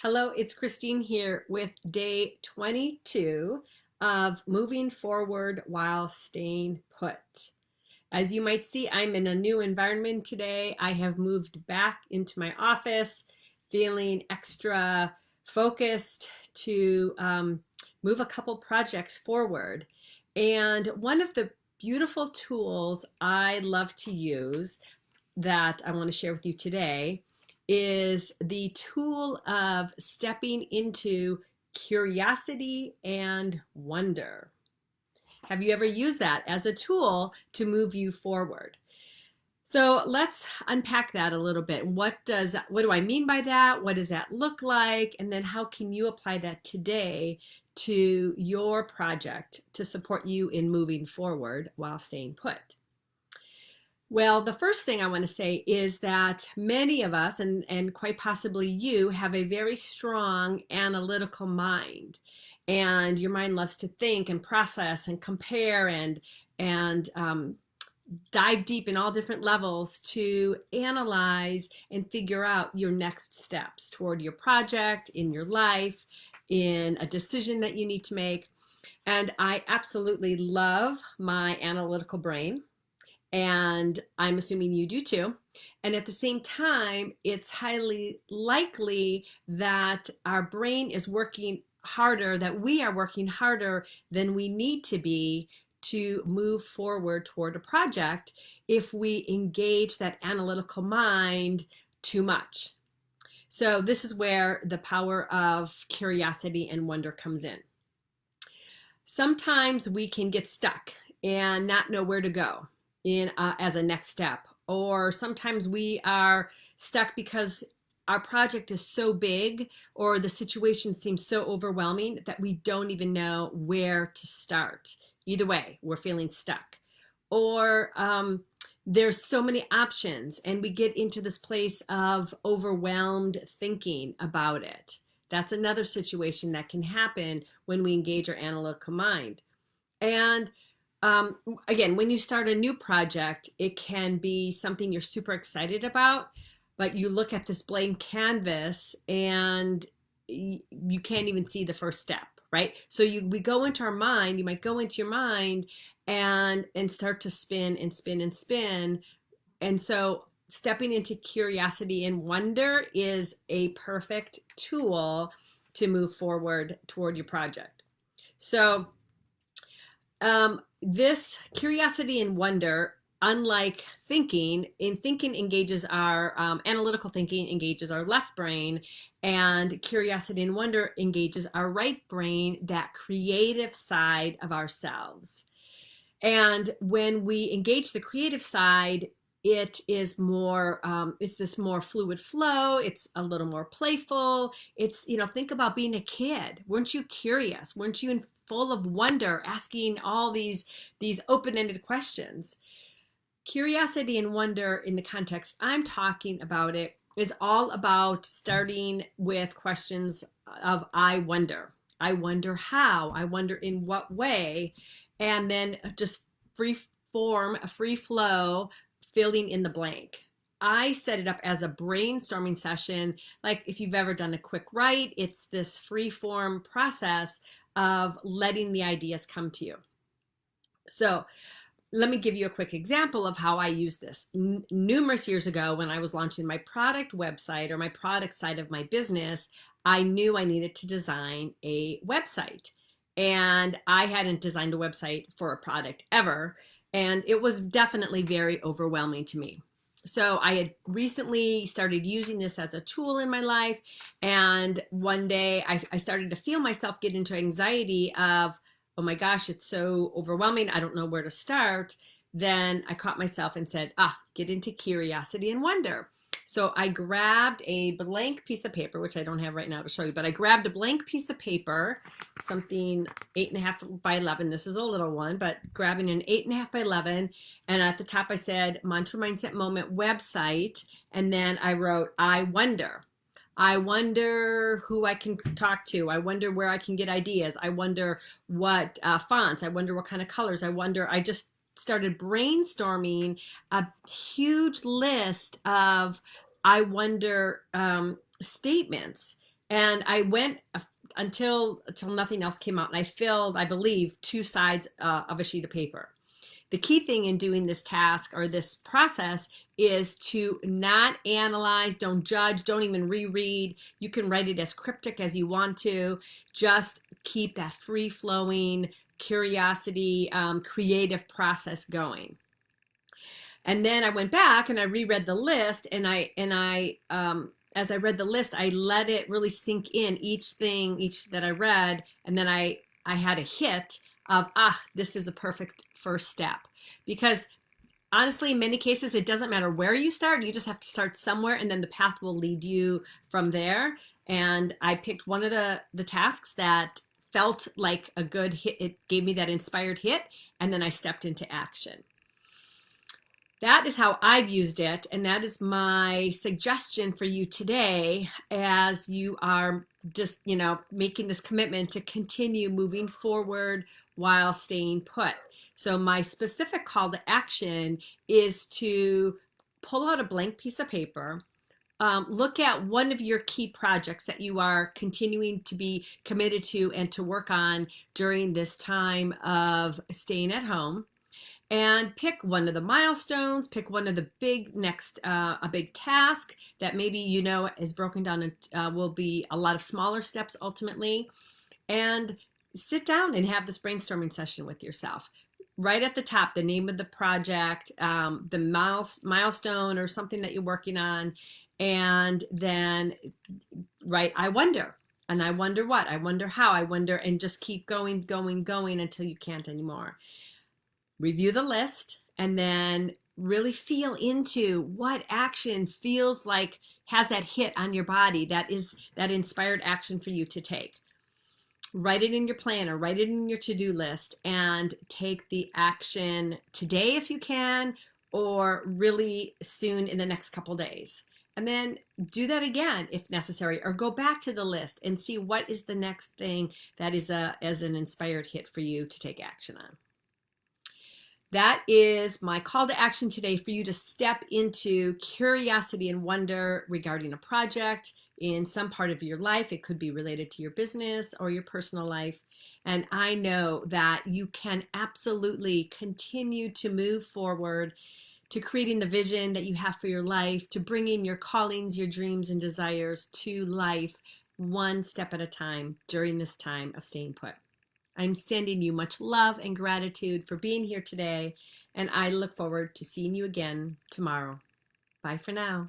Hello, it's Christine here with day 22 of moving forward while staying put. As you might see, I'm in a new environment today. I have moved back into my office, feeling extra focused to move a couple projects forward. And one of the beautiful tools I love to use that I want to share with you today is the tool of stepping into curiosity and wonder. Have you ever used that as a tool to move you forward? So let's unpack that a little bit. What do I mean by that? What does that look like? And then how can you apply that today to your project to support you in moving forward while staying put? Well, the first thing I want to say is that many of us, and quite possibly you, have a very strong analytical mind. And your mind loves to think and process and compare and dive deep in all different levels to analyze and figure out your next steps toward your project, in your life, in a decision that you need to make. And I absolutely love my analytical brain. And I'm assuming you do too. And at the same time, it's highly likely that our brain is working harder, that we are working harder than we need to be to move forward toward a project if we engage that analytical mind too much. So this is where the power of curiosity and wonder comes in. Sometimes we can get stuck and not know where to go as a next step, or sometimes we are stuck because our project is so big or the situation seems so overwhelming that we don't even know where to start. Either way, we're feeling stuck. Or there's so many options and we get into this place of overwhelmed thinking about it. That's another situation that can happen when we engage our analytical mind. And again, when you start a new project, it can be something you're super excited about, but you look at this blank canvas and you can't even see the first step, right? So we go into our mind, you might go into your mind and start to spin and spin and spin. And so stepping into curiosity and wonder is a perfect tool to move forward toward your project. So this curiosity and wonder, unlike thinking engages our analytical thinking engages our left brain, and curiosity and wonder engages our right brain, that creative side of ourselves. And when we engage the creative side, it is more, it's this more fluid flow. It's a little more playful. It's, think about being a kid. Weren't you curious? Weren't you full of wonder, asking all these open-ended questions? Curiosity and wonder, in the context I'm talking about it, is all about starting with questions of I wonder. I wonder how. I wonder in what way. And then just free form, a free flow, filling in the blank. I set it up as a brainstorming session. Like if you've ever done a quick write, it's this free form process of letting the ideas come to you. So let me give you a quick example of how I use this. Numerous years ago, when I was launching my product website or my product side of my business, I knew I needed to design a website. And I hadn't designed a website for a product ever. And it was definitely very overwhelming to me. So I had recently started using this as a tool in my life. And one day I started to feel myself get into anxiety of, oh my gosh, it's so overwhelming. I don't know where to start. Then I caught myself and said, get into curiosity and wonder. So I grabbed a blank piece of paper, which I don't have right now to show you, but I grabbed a blank piece of paper, something 8.5 by 11. This is a little one, but grabbing an 8.5 by 11. And at the top I said, Mantra Mindset Moment website. And then I wrote, I wonder. I wonder who I can talk to. I wonder where I can get ideas. I wonder what fonts. I wonder what kind of colors. I just started brainstorming a huge list of I wonder statements. And I went until nothing else came out, and I filled, I believe, 2 sides of a sheet of paper. The key thing in doing this task or this process is to not analyze, don't judge, don't even reread. You can write it as cryptic as you want to. Just keep that free-flowing curiosity, creative process going. And then I went back and I reread the list, and as I read the list, I let it really sink in, each that I read, and then I had a hit of, this is a perfect first step. Because honestly, in many cases, it doesn't matter where you start. You just have to start somewhere, and then the path will lead you from there. And I picked one of the tasks that felt like a good hit. It gave me that inspired hit, and then I stepped into action. That is how I've used it, and that is my suggestion for you today as you are just, making this commitment to continue moving forward while staying put. So my specific call to action is to pull out a blank piece of paper, look at one of your key projects that you are continuing to be committed to and to work on during this time of staying at home. And pick one of the milestones, pick one of the big a big task that maybe is broken down and will be a lot of smaller steps ultimately. And sit down and have this brainstorming session with yourself. Right at the top, the name of the project, the milestone or something that you're working on, and then write, I wonder. And I wonder what, I wonder how, I wonder, and just keep going until you can't anymore. Review the list, and then really feel into what action feels like has that hit on your body, that is that inspired action for you to take. Write it in your planner, write it in your to-do list, and take the action today if you can, or really soon in the next couple days. And then do that again if necessary, or go back to the list and see what is the next thing that is as an inspired hit for you to take action on. That is my call to action today for you to step into curiosity and wonder regarding a project in some part of your life. It could be related to your business or your personal life. And I know that you can absolutely continue to move forward to creating the vision that you have for your life, to bringing your callings, your dreams, and desires to life one step at a time during this time of staying put. I'm sending you much love and gratitude for being here today, and I look forward to seeing you again tomorrow. Bye for now.